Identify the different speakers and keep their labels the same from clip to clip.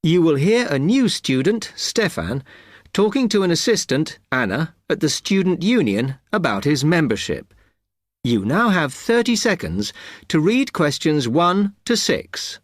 Speaker 1: You will hear a new student, Stefan, talking to an assistant, Anna, at the student union about his membership. You now have 30 seconds to read questions 1 to 6.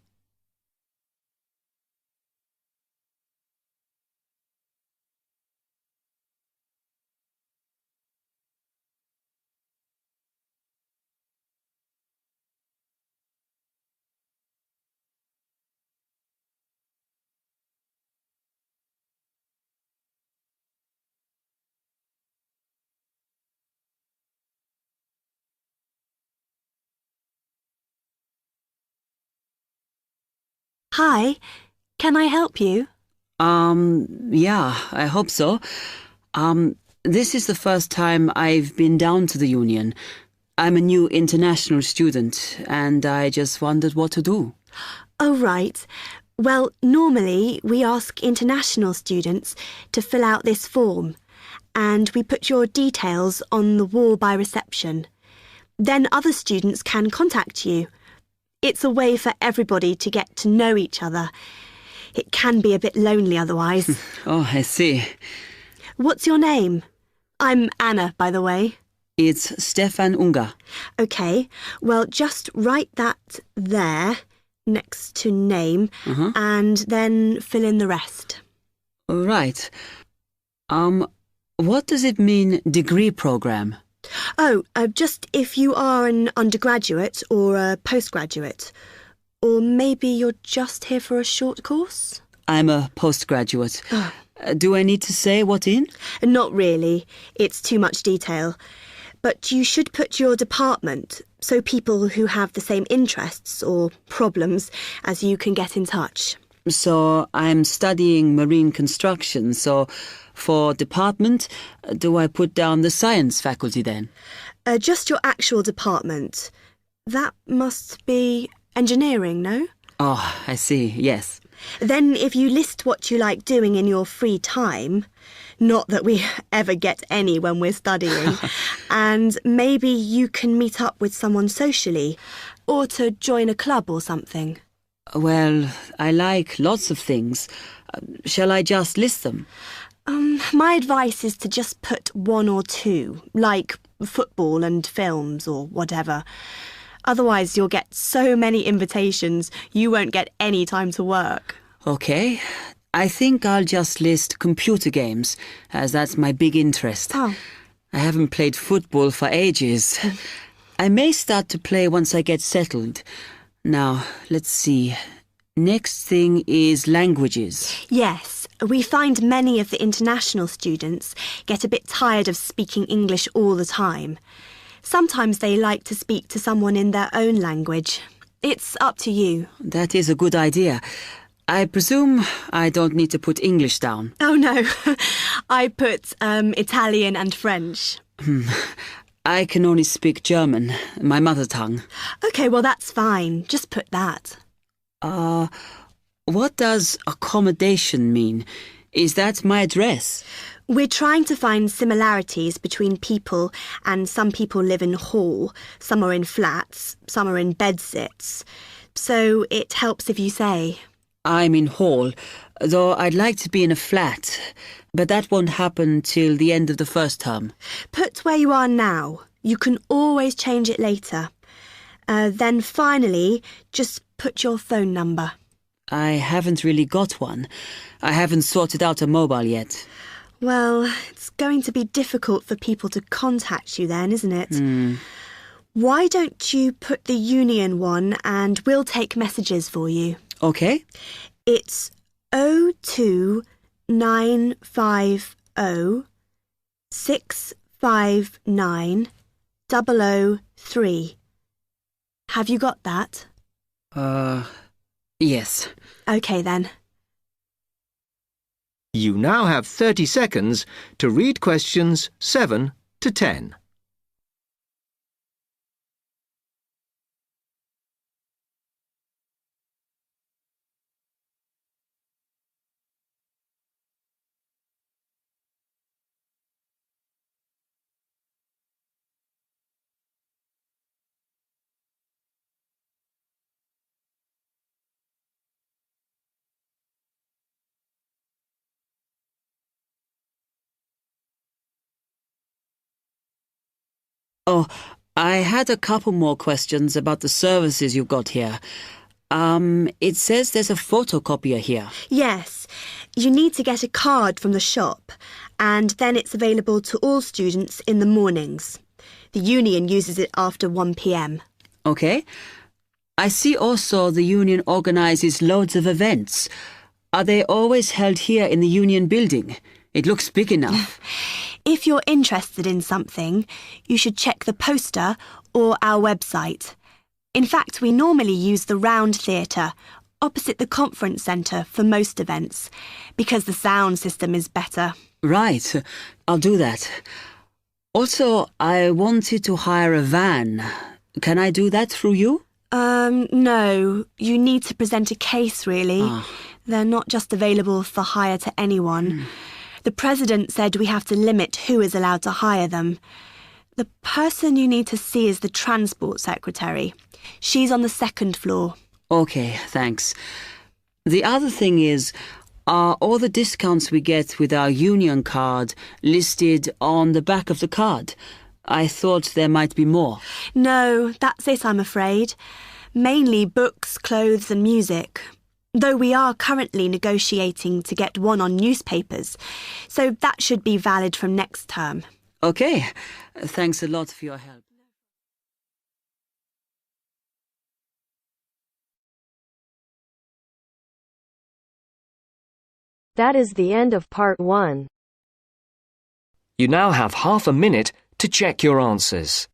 Speaker 2: Hi, can I help you?
Speaker 3: Yeah, I hope so. This is the first time I've been down to the union. I'm a new international student, and I just wondered what to do.
Speaker 2: Oh, right. Well, normally we ask international students to fill out this form, and we put your details on the wall by reception. Then other students can contact you. It's a way for everybody to get to know each other. It can be a bit lonely otherwise.
Speaker 3: Oh, I see.
Speaker 2: What's your name? I'm Anna, by the way.
Speaker 3: It's Stefan Unger.
Speaker 2: OK, well, just write that there, next to name, and then fill in the rest.
Speaker 3: Right. What does it mean, degree program?
Speaker 2: Oh, just if you are an undergraduate or a postgraduate. Or maybe you're just here for a short course?
Speaker 3: I'm a postgraduate. Do I need to say what in?
Speaker 2: Not really. It's too much detail. But you should put your department so people who have the same interests or problems as you can get in touch.
Speaker 3: So I'm studying marine construction, so for department, do I put down the science faculty then?
Speaker 2: Just your actual department. That must be engineering, no?
Speaker 3: Oh, I see, yes.
Speaker 2: Then if you list what you like doing in your free time, not that we ever get any when we're studying, and maybe you can meet up with someone socially, or to join a club or something.
Speaker 3: Well, I like lots of things. Shall I just list them?
Speaker 2: My advice is to just put one or two, like football and films or whatever. Otherwise, you'll get so many invitations, you won't get any time to work.
Speaker 3: Okay. I think I'll just list computer games, as that's my big interest.
Speaker 2: Oh.
Speaker 3: I haven't played football for ages. I may start to play once I get settled. Now, let's see. Next thing is languages.
Speaker 2: Yes, we find many of the international students get a bit tired of speaking English all the time. Sometimes they like to speak to someone in their own language. It's up to you.
Speaker 3: That is a good idea. I presume I don't need to put English down.
Speaker 2: Oh, no. I put Italian and French.
Speaker 3: I can only speak German, my mother tongue.
Speaker 2: OK, well, that's fine. Just put that.
Speaker 3: What does accommodation mean? Is that my address?
Speaker 2: We're trying to find similarities between people, and some people live in hall, some are in flats, some are in bedsits. So it helps if you say.
Speaker 3: I'm in hall, though I'd like to be in a flat, but that won't happen till the end of the first term.
Speaker 2: Put where you are now. You can always change it later. Then finally, just put your phone number.
Speaker 3: I haven't really got one. I haven't sorted out a mobile yet.
Speaker 2: Well, it's going to be difficult for people to contact you then, isn't it? Why don't you put the union one and we'll take messages for you?
Speaker 3: Okay.
Speaker 2: It's 02950 659 003. Have you got that?
Speaker 3: Yes.
Speaker 2: OK then.
Speaker 1: You now have 30 seconds to read questions 7 to 10.
Speaker 3: Oh, I had a couple more questions about the services you've got here. It says there's a photocopier here.
Speaker 2: Yes, you need to get a card from the shop, and then it's available to all students in the mornings. The union uses it after 1 p.m.
Speaker 3: Okay. I see also the union organises loads of events. Are they always held here in the union building? It looks big enough.
Speaker 2: If you're interested in something, you should check the poster or our website. In fact, we normally use the Round Theatre, opposite the conference centre for most events, because the sound system is better.
Speaker 3: Right, I'll do that. Also, I wanted to hire a van. Can I do that through you?
Speaker 2: No. You need to present a case, really.
Speaker 3: Ah.
Speaker 2: They're not just available for hire to anyone. The president said we have to limit who is allowed to hire them. The person you need to see is the transport secretary. She's on the 2nd floor.
Speaker 3: Okay, thanks. The other thing is, are all the discounts we get with our union card listed on the back of the card? I thought there might be more.
Speaker 2: No, that's it, I'm afraid. Mainly books, clothes and music. Though we are currently negotiating to get one on newspapers, so that should be valid from next term.
Speaker 3: Okay, thanks a lot for your help.
Speaker 4: That is the end of part 1.
Speaker 1: You now have half a minute to check your answers.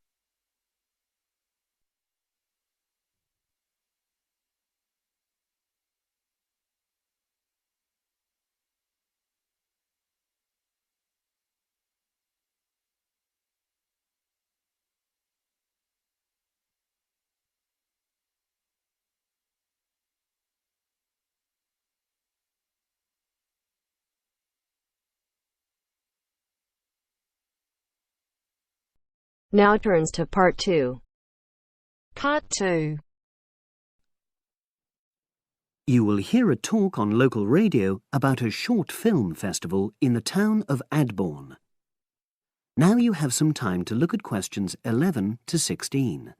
Speaker 4: Now turns to part 2.
Speaker 5: Part 2.
Speaker 6: You will hear a talk on local radio about a short film festival in the town of Adborn. Now you have some time to look at questions 11 to 16.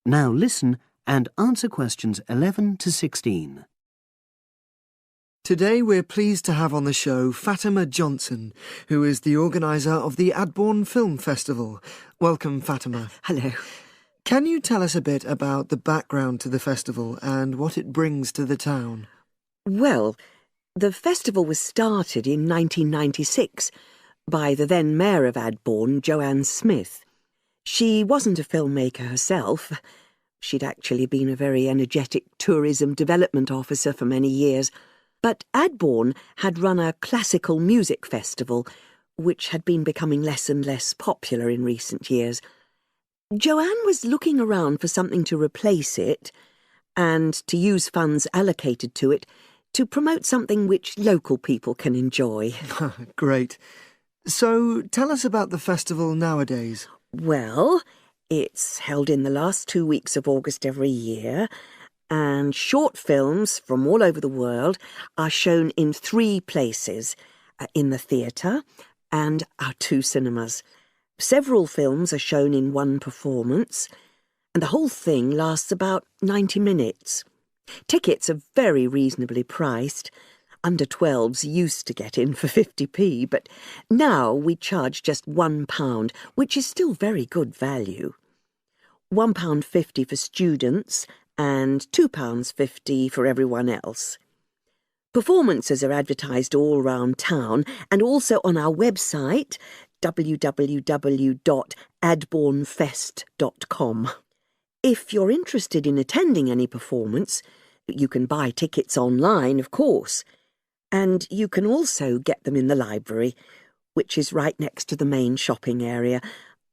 Speaker 6: Now listen and answer questions 11 to 16.
Speaker 7: Today we're pleased to have on the show Fatima Johnson, who is the organiser of the Adborn Film Festival. Welcome, Fatima.
Speaker 8: Hello.
Speaker 7: Can you tell us a bit about the background to the festival and what it brings to the town?
Speaker 8: Well, the festival was started in 1996 by the then Mayor of Adborn, Joanne Smith. She wasn't a filmmaker herself. She'd actually been a very energetic tourism development officer for many years. But Adborn had run a classical music festival, which had been becoming less and less popular in recent years. Joanne was looking around for something to replace it, and to use funds allocated to it to promote something which local people can enjoy.
Speaker 7: Great. So tell us about the festival nowadays.
Speaker 8: Well, it's held in the last 2 weeks of August every year, and short films from all over the world are shown in 3 places, in the theatre and our 2 cinemas. Several films are shown in one performance, and the whole thing lasts about 90 minutes. Tickets are very reasonably priced. Under 12s used to get in for 50p, but now we charge just £1, which is still very good value. £1.50 for students and £2.50 for everyone else. Performances are advertised all round town and also on our website, www.adbornfest.com. If you're interested in attending any performance, you can buy tickets online, of course. And you can also get them in the library, which is right next to the main shopping area.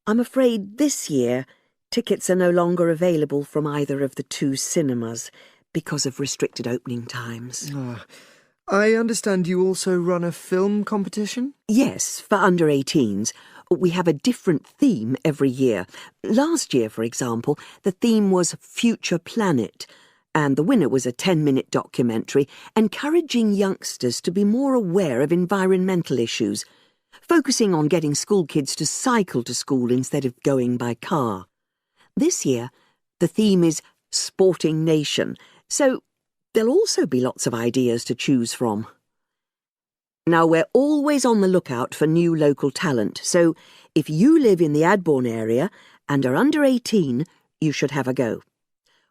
Speaker 8: I'm afraid this year tickets are no longer available from either of the 2 cinemas because of restricted opening times.
Speaker 7: I understand you also run a film competition?
Speaker 8: Yes, for under 18s. We have a different theme every year. Last year, for example, the theme was Future Planet, and the winner was a 10-minute documentary encouraging youngsters to be more aware of environmental issues, focusing on getting school kids to cycle to school instead of going by car. This year, the theme is Sporting Nation, so there'll also be lots of ideas to choose from. Now, we're always on the lookout for new local talent, so if you live in the Adbourne area and are under 18, you should have a go.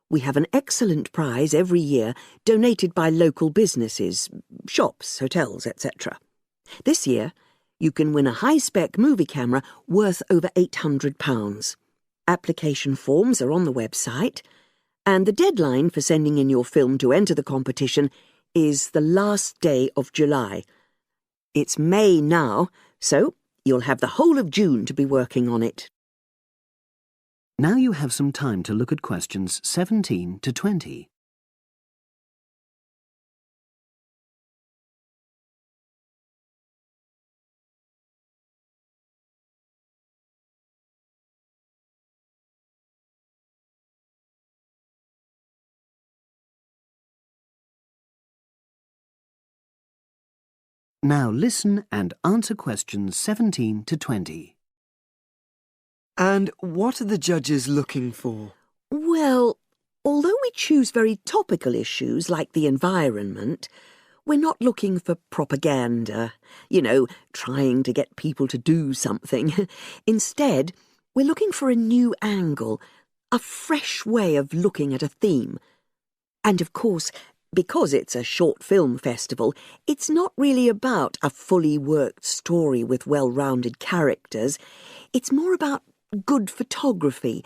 Speaker 8: We have an excellent prize every year donated by local businesses, shops, hotels, etc. This year, you can win a high-spec movie camera worth over £800. Application forms are on the website, and the deadline for sending in your film to enter the competition is the last day of July. It's May now, so you'll have the whole of June to be working on it.
Speaker 6: Now you have some time to look at questions 17 to 20. Now listen and answer questions 17 to 20.
Speaker 7: And what are the judges looking for?
Speaker 8: Well, although we choose very topical issues like the environment, we're not looking for propaganda, trying to get people to do something. Instead, we're looking for a new angle, a fresh way of looking at a theme. And of course, because it's a short film festival, it's not really about a fully worked story with well-rounded characters. It's more about good photography,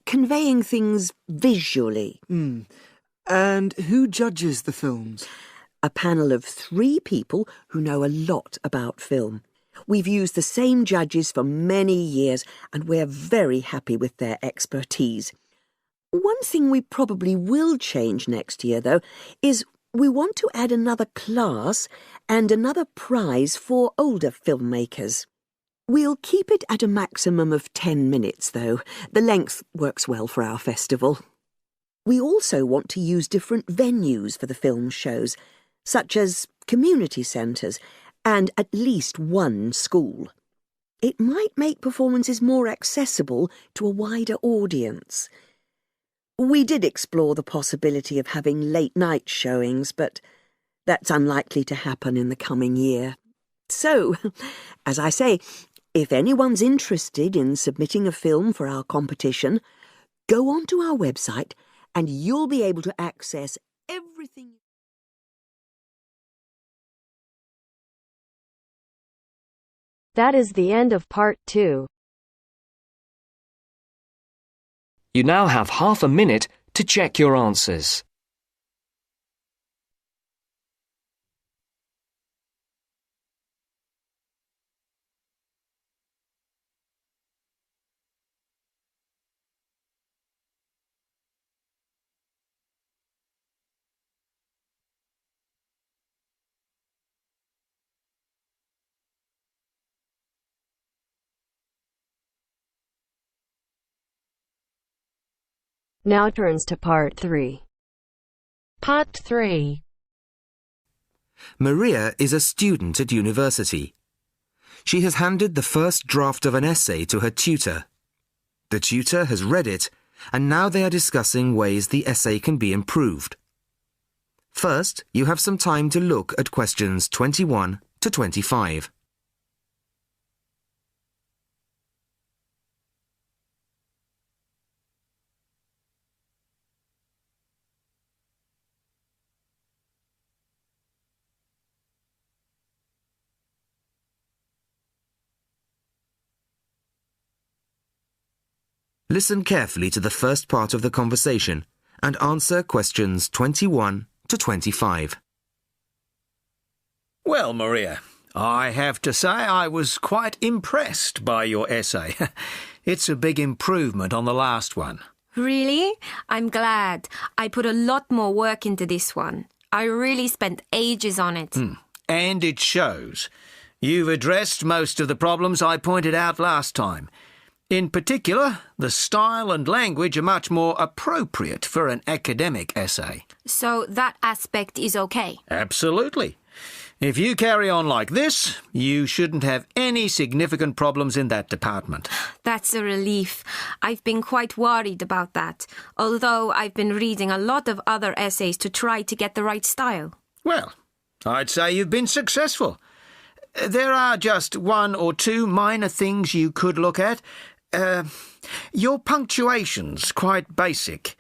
Speaker 8: conveying things visually.
Speaker 7: And who judges the films?
Speaker 8: A panel of 3 people who know a lot about film. We've used the same judges for many years, and we're very happy with their expertise. One thing we probably will change next year, though, is we want to add another class and another prize for older filmmakers. We'll keep it at a maximum of 10 minutes, though. The length works well for our festival. We also want to use different venues for the film shows, such as community centres and at least one school. It might make performances more accessible to a wider audience. We did explore the possibility of having late-night showings, but that's unlikely to happen in the coming year. So, as I say, if anyone's interested in submitting a film for our competition, go onto our website and you'll be able to access everything.
Speaker 4: That is the end of part 2.
Speaker 1: You now have half a minute to check your answers.
Speaker 4: Now turns to part 3.
Speaker 5: Part 3.
Speaker 9: Maria is a student at university. She has handed the first draft of an essay to her tutor. The tutor has read it, and now they are discussing ways the essay can be improved. First, you have some time to look at questions 21 to 25. Listen carefully to the first part of the conversation and answer questions 21 to 25.
Speaker 1: Well, Maria, I have to say I was quite impressed by your essay. It's a big improvement on the last one.
Speaker 10: Really? I'm glad. I put a lot more work into this one.
Speaker 5: I really spent ages on it.
Speaker 1: And it shows. You've addressed most of the problems I pointed out last time. In particular, the style and language are much more appropriate for an academic essay.
Speaker 5: So that aspect is okay.
Speaker 1: Absolutely. If you carry on like this, you shouldn't have any significant problems in that department.
Speaker 5: That's a relief. I've been quite worried about that, although I've been reading a lot of other essays to try to get the right style.
Speaker 1: Well, I'd say you've been successful. There are just one or two minor things you could look at. Your punctuation's quite basic.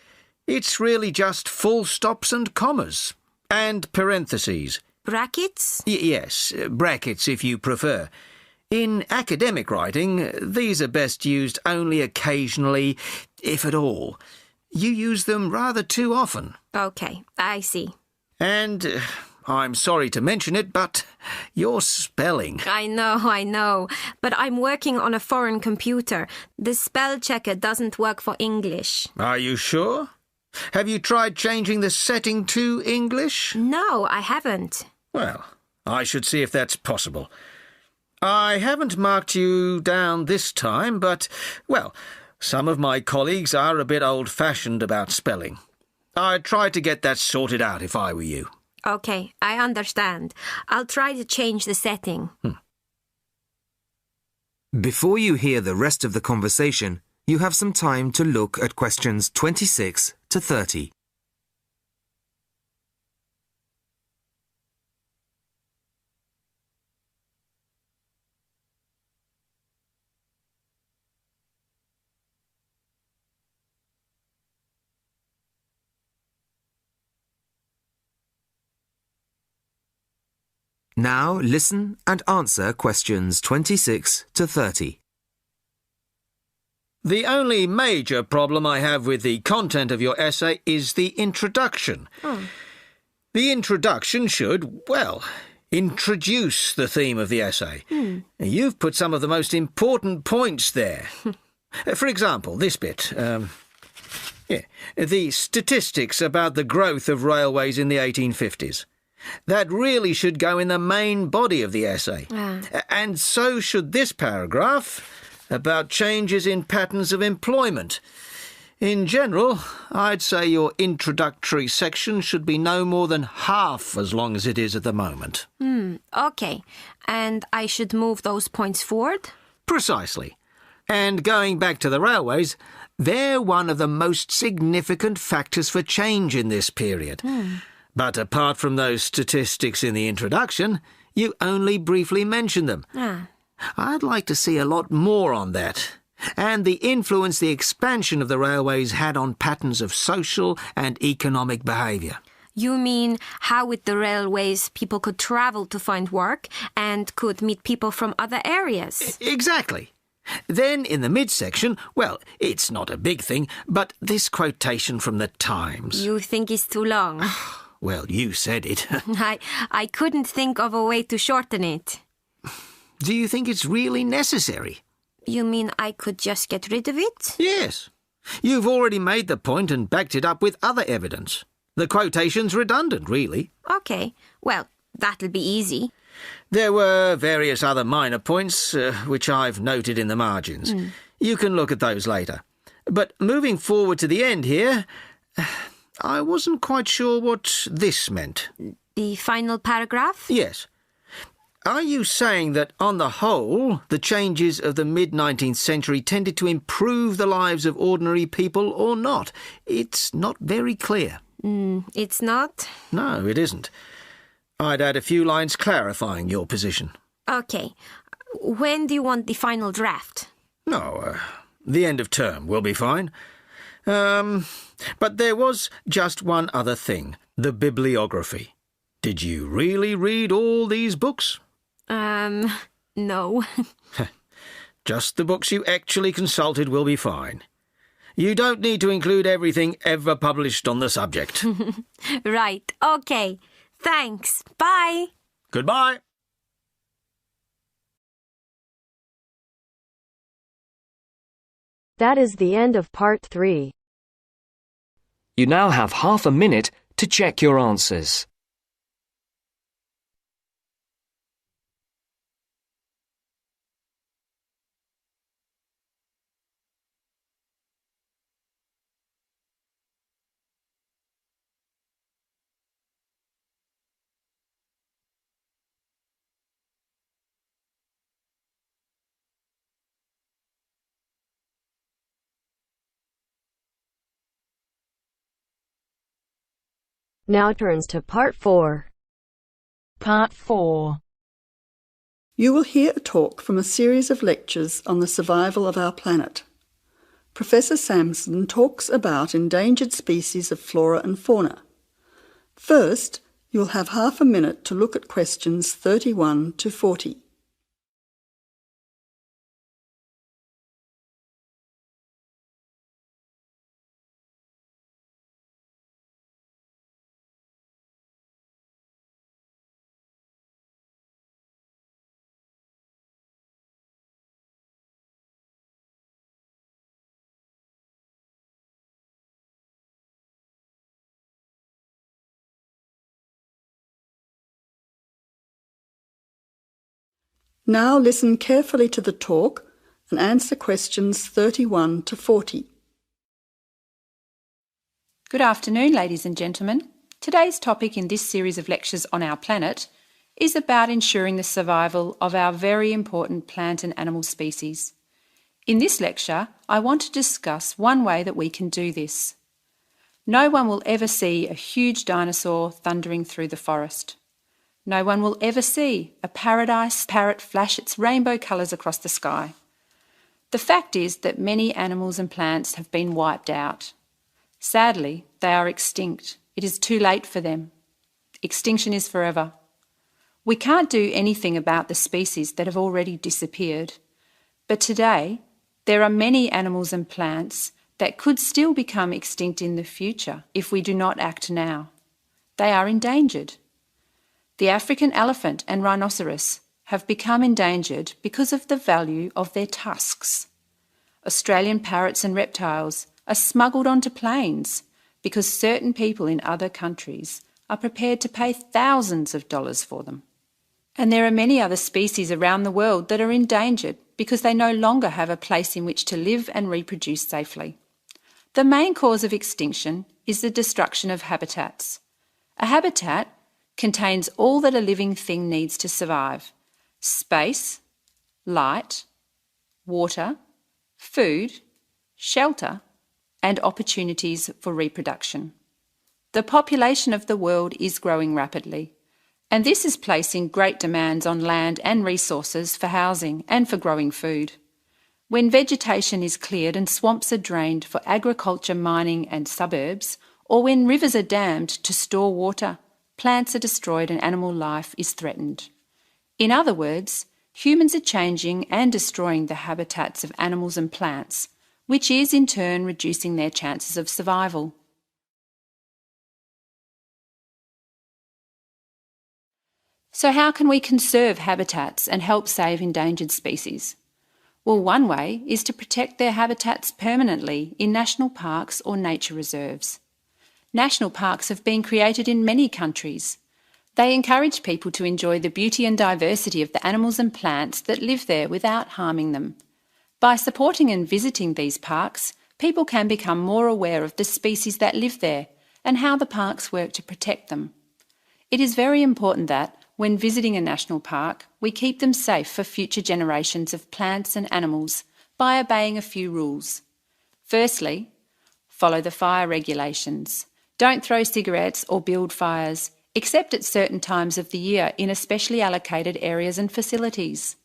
Speaker 1: It's really just full stops and commas. And parentheses.
Speaker 5: Brackets?
Speaker 1: Yes, brackets if you prefer. In academic writing, these are best used only occasionally, if at all. You use them rather too often.
Speaker 5: Okay, I see.
Speaker 1: And I'm sorry to mention it, but your spelling.
Speaker 5: I know. But I'm working on a foreign computer. The spell checker doesn't work for English.
Speaker 1: Are you sure? Have you tried changing the setting to English?
Speaker 5: No, I haven't.
Speaker 1: Well, I should see if that's possible. I haven't marked you down this time, but, well, some of my colleagues are a bit old-fashioned about spelling. I'd try to get that sorted out if I were you.
Speaker 5: Okay, I understand. I'll try to change the setting.
Speaker 9: Before you hear the rest of the conversation, you have some time to look at questions 26 to 30. Now listen and answer questions 26 to 30.
Speaker 1: The only major problem I have with the content of your essay is the introduction. The introduction should, well, introduce the theme of the essay. You've put some of the most important points there. For example, this bit. The statistics about the growth of railways in the 1850s. That really should go in the main body of the essay. And so should this paragraph about changes in patterns of employment. In general, I'd say your introductory section should be no more than half as long as it is at the moment.
Speaker 5: Okay. And I should move those points forward?
Speaker 1: Precisely. And going back to the railways, they're one of the most significant factors for change in this period. But apart from those statistics in the introduction, you only briefly mention them. I'd like to see a lot more on that, and the influence the expansion of the railways had on patterns of social and economic behaviour.
Speaker 5: You mean how with the railways people could travel to find work and could meet people from other areas?
Speaker 1: Exactly. Then in the midsection, well, it's not a big thing, but this quotation from the Times.
Speaker 5: You think it's too long?
Speaker 1: Well, you said it.
Speaker 5: I couldn't think of a way to shorten it.
Speaker 1: Do you think it's really necessary?
Speaker 5: You mean I could just get rid of it?
Speaker 1: Yes. You've already made the point and backed it up with other evidence. The quotation's redundant, really.
Speaker 5: Okay, well, that'll be easy.
Speaker 1: There were various other minor points, which I've noted in the margins. You can look at those later. But moving forward to the end here, I wasn't quite sure what this meant.
Speaker 5: The final paragraph?
Speaker 1: Yes. Are you saying that, on the whole, the changes of the mid-19th century tended to improve the lives of ordinary people or not? It's not very clear.
Speaker 5: It's not?
Speaker 1: No, it isn't. I'd add a few lines clarifying your position.
Speaker 5: Okay. When do you want the final draft?
Speaker 1: No, the end of term will be fine. But there was just one other thing, the bibliography. Did you really read all these books?
Speaker 5: No.
Speaker 1: Just the books you actually consulted will be fine. You don't need to include everything ever published on the subject.
Speaker 5: Right, okay. Thanks. Bye.
Speaker 1: Goodbye.
Speaker 4: That is the end of part 3.
Speaker 10: You now have half a minute to check your answers.
Speaker 4: Now turns to Part 4.
Speaker 10: Part 4.
Speaker 11: You will hear a talk from a series of lectures on the survival of our planet. Professor Samson talks about endangered species of flora and fauna. First, you'll have half a minute to look at questions 31 to 40. Now listen carefully to the talk and answer questions 31 to 40.
Speaker 10: Good afternoon, ladies and gentlemen. Today's topic in this series of lectures on our planet is about ensuring the survival of our very important plant and animal species. In this lecture, I want to discuss one way that we can do this. No one will ever see a huge dinosaur thundering through the forest. No one will ever see a paradise parrot flash its rainbow colours across the sky. The fact is that many animals and plants have been wiped out. Sadly, they are extinct. It is too late for them. Extinction is forever. We can't do anything about the species that have already disappeared. But today, there are many animals and plants that could still become extinct in the future if we do not act now. They are endangered. The African elephant and rhinoceros have become endangered because of the value of their tusks. Australian parrots and reptiles are smuggled onto planes because certain people in other countries are prepared to pay thousands of dollars for them. And there are many other species around the world that are endangered because they no longer have a place in which to live and reproduce safely. The main cause of extinction is the destruction of habitats. A habitat contains all that a living thing needs to survive: space, light, water, food, shelter, and opportunities for reproduction. The population of the world is growing rapidly, and this is placing great demands on land and resources for housing and for growing food. When vegetation is cleared and swamps are drained for agriculture, mining and suburbs, or when rivers are dammed to store water, plants are destroyed and animal life is threatened. In other words, humans are changing and destroying the habitats of animals and plants, which is in turn reducing their chances of survival. So how can we conserve habitats and help save endangered species? Well, one way is to protect their habitats permanently in national parks or nature reserves. National parks have been created in many countries. They encourage people to enjoy the beauty and diversity of the animals and plants that live there without harming them. By supporting and visiting these parks, people can become more aware of the species that live there and how the parks work to protect them. It is very important that, when visiting a national park, we keep them safe for future generations of plants and animals by obeying a few rules. Firstly, follow the fire regulations. Don't throw cigarettes or build fires, except at certain times of the year in especially allocated areas and facilities.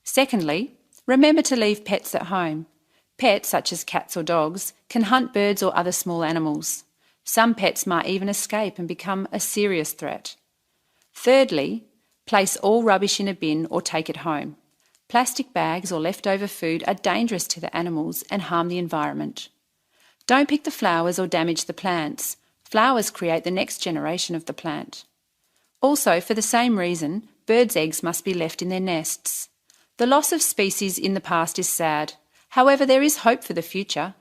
Speaker 10: Secondly, remember to leave pets at home. Pets, such as cats or dogs, can hunt birds or other small animals. Some pets might even escape and become a serious threat. Thirdly, place all rubbish in a bin or take it home. Plastic bags or leftover food are dangerous to the animals and harm the environment. Don't pick the flowers or damage the plants. Flowers create the next generation of the plant. Also, for the same reason, birds' eggs must be left in their nests. The loss of species in the past is sad. However, there is hope for the future.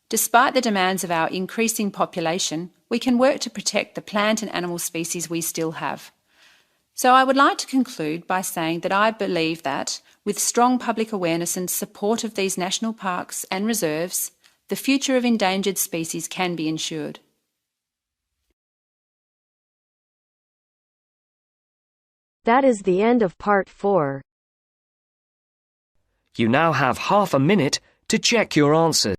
Speaker 10: Despite the demands of our increasing population, we can work to protect the plant and animal species we still have. So I would like to conclude by saying that I believe that, with strong public awareness and support of these national parks and reserves, the future of endangered species can be ensured.
Speaker 4: That is the end of Part 4.
Speaker 1: You now have half a minute to check your answers.